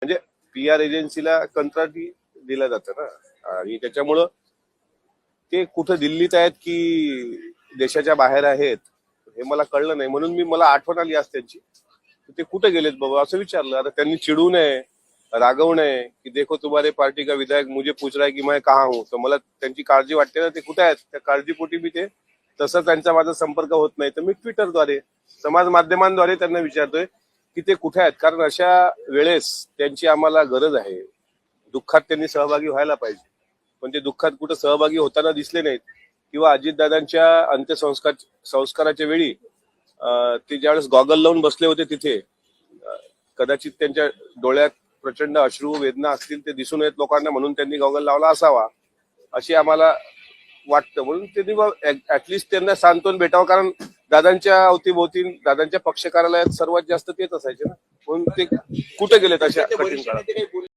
म्हणजे PR एजन्सीला कंत्राटी दिलं जातं ना, आणि त्याच्यामुळं ते कुठं दिल्लीत आहेत की देशाच्या बाहेर आहेत हे मला कळलं नाही. म्हणून मला आठवण आली आज त्यांची, ते कुठे गेलेत बाबा असं विचारलं. आता त्यांनी चिडू नये, रागवू नये की देखो तुम्हारे पार्टी का विधायक मुझे पूछ रहा है की मैं कहाँ हूँ. तर मला त्यांची काळजी वाटते ना, ते कुठे आहेत त्या काळजीपोटी मी ते तसं त्यांचा माझा संपर्क होत नाही, तर मी ट्विटरद्वारे समाज माध्यमांद्वारे त्यांना विचारतोय की ते कुठे आहेत. कारण अशा वेळेस त्यांची आम्हाला गरज आहे. दुःखात त्यांनी सहभागी व्हायला पाहिजे, पण ते दुःखात कुठं सहभागी होताना दिसले नाहीत. किंवा अजितदादांच्या संस्काराच्या वेळी ते ज्यावेळेस गॉगल लावून बसले होते तिथे, कदाचित त्यांच्या डोळ्यात प्रचंड अश्रू वेदना असतील, ते दिसून येत लोकांना, म्हणून त्यांनी गॉगल लावला असावा अशी आम्हाला वाटतं. म्हणून त्यांनी ऍटलिस्ट त्यांना सांत्वन भेटावं, कारण दादांच्या अवतीभोवती दादांच्या पक्ष कार्यालयात सर्वात जास्त तेच असायचे ना. म्हणून ते कुठे गेलेत अशा कठीण काळात.